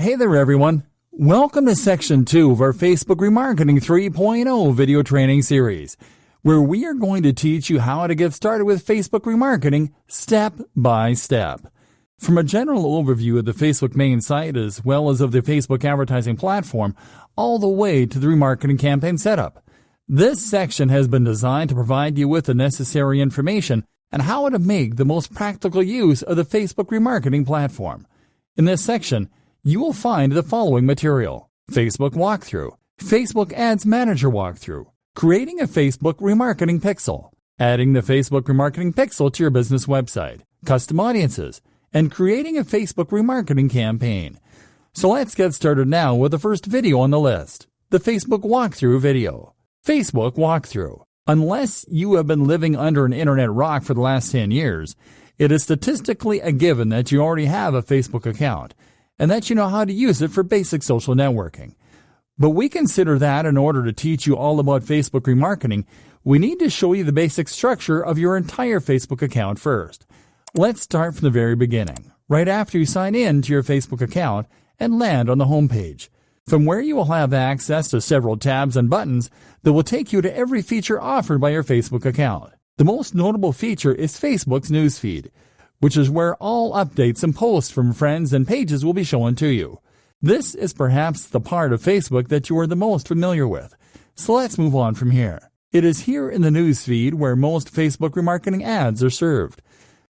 Hey there everyone, welcome to section 2 of our Facebook Remarketing 3.0 video training series, where we are going to teach you how to get started with Facebook remarketing step by step. From a general overview of the Facebook main site as well as of the Facebook advertising platform, all the way to the remarketing campaign setup. This section has been designed to provide you with the necessary information on how to make the most practical use of the Facebook remarketing platform. In this section, you will find the following material: Facebook walkthrough, Facebook Ads Manager walkthrough, creating a Facebook remarketing pixel, adding the Facebook remarketing pixel to your business website, custom audiences, and creating a Facebook remarketing campaign. So let's get started now with the first video on the list, the Facebook walkthrough video. Facebook walkthrough. Unless you have been living under an internet rock for the last 10 years, it is statistically a given that you already have a Facebook account, and that you know how to use it for basic social networking. But we consider that in order to teach you all about Facebook remarketing, we need to show you the basic structure of your entire Facebook account first. Let's start from the very beginning, right after you sign in to your Facebook account and land on the home page, from where you will have access to several tabs and buttons that will take you to every feature offered by your Facebook account. The most notable feature is Facebook's newsfeed, which is where all updates and posts from friends and pages will be shown to you. This is perhaps the part of Facebook that you are the most familiar with. So let's move on from here. It is here in the newsfeed where most Facebook remarketing ads are served.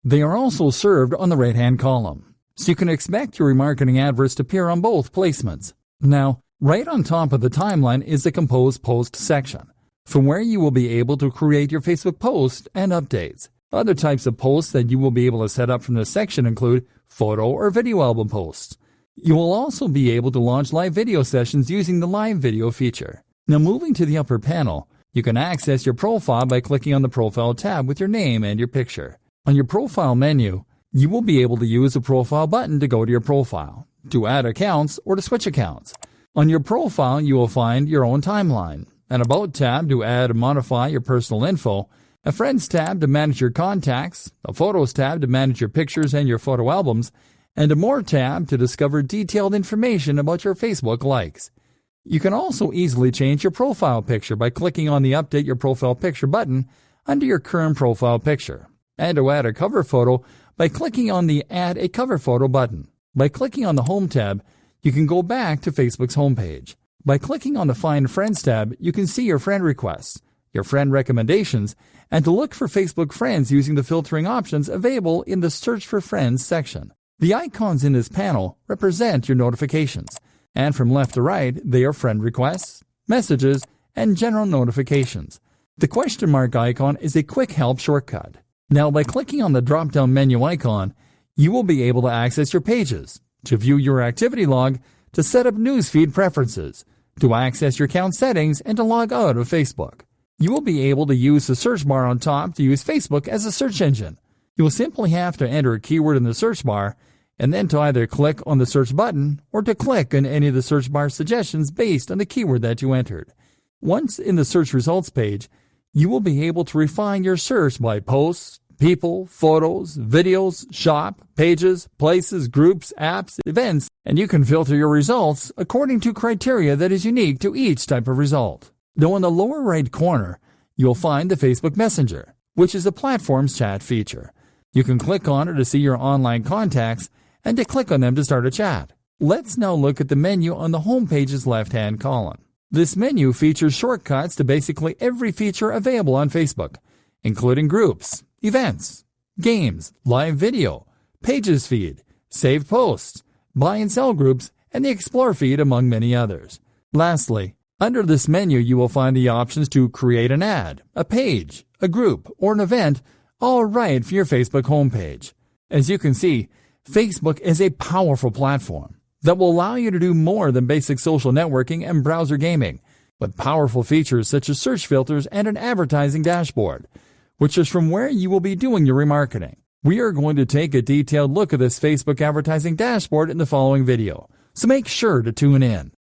They are also served on the right-hand column, so you can expect your remarketing adverts to appear on both placements. Now, right on top of the timeline is the Compose Post section, from where you will be able to create your Facebook posts and updates. Other types of posts that you will be able to set up from this section include photo or video album posts. You will also be able to launch live video sessions using the live video feature. Now, moving to the upper panel, you can access your profile by clicking on the Profile tab with your name and your picture. On your Profile menu, you will be able to use the Profile button to go to your profile, to add accounts, or to switch accounts. On your profile, you will find your own timeline, an About tab to add and modify your personal info, a Friends tab to manage your contacts, a Photos tab to manage your pictures and your photo albums, and a More tab to discover detailed information about your Facebook likes. You can also easily change your profile picture by clicking on the Update Your Profile Picture button under your current profile picture, and to add a cover photo by clicking on the Add a Cover Photo button. By clicking on the Home tab, you can go back to Facebook's homepage. By clicking on the Find Friends tab, you can see your friend requests, your friend recommendations, and to look for Facebook friends using the filtering options available in the Search for Friends section. The icons in this panel represent your notifications, and from left to right, they are friend requests, messages, and general notifications. The question mark icon is a quick help shortcut. Now, by clicking on the drop-down menu icon, you will be able to access your pages, to view your activity log, to set up newsfeed preferences, to access your account settings, and to log out of Facebook. You will be able to use the search bar on top to use Facebook as a search engine. You will simply have to enter a keyword in the search bar, and then to either click on the search button or to click on any of the search bar suggestions based on the keyword that you entered. Once in the search results page, you will be able to refine your search by posts, people, photos, videos, shop, pages, places, groups, apps, events, and you can filter your results according to criteria that is unique to each type of result. Now, in the lower right corner, you'll find the Facebook Messenger, which is the platform's chat feature. You can click on it to see your online contacts and to click on them to start a chat. Let's now look at the menu on the home page's left-hand column. This menu features shortcuts to basically every feature available on Facebook, including groups, events, games, live video, pages feed, saved posts, buy and sell groups, and the Explore feed, among many others. Lastly, under this menu, you will find the options to create an ad, a page, a group, or an event, all right for your Facebook homepage. As you can see, Facebook is a powerful platform that will allow you to do more than basic social networking and browser gaming, with powerful features such as search filters and an advertising dashboard, which is from where you will be doing your remarketing. We are going to take a detailed look at this Facebook advertising dashboard in the following video, so make sure to tune in.